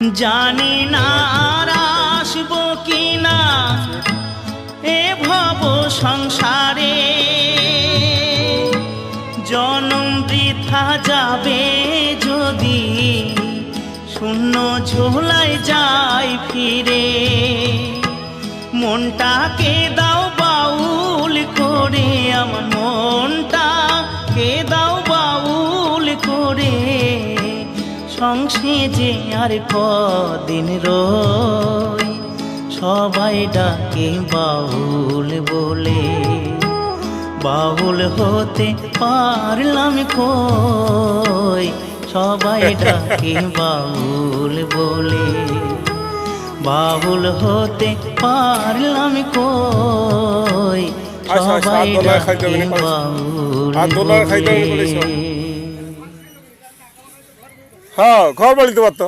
জানি না আর আসবো কিনা এ ভব সংসারে, জনম বৃথা যাবে যদি শূন্য ঝোলায় যাই ফিরে। মনটাকে দাও বাউল করে, আমার মনটাকে দাও বাউল করে, সংসে যে আর কদিন রই, সবাই ডাকে বাউল বলে। বাউল হতে পারলাম কই, সবাই ডাকে বাউল বলে। বাউল হতে পারলাম কই, সবাই ডাকে বাউল বলে। হ্যাঁ, ঘর বাড়িতে পারতো।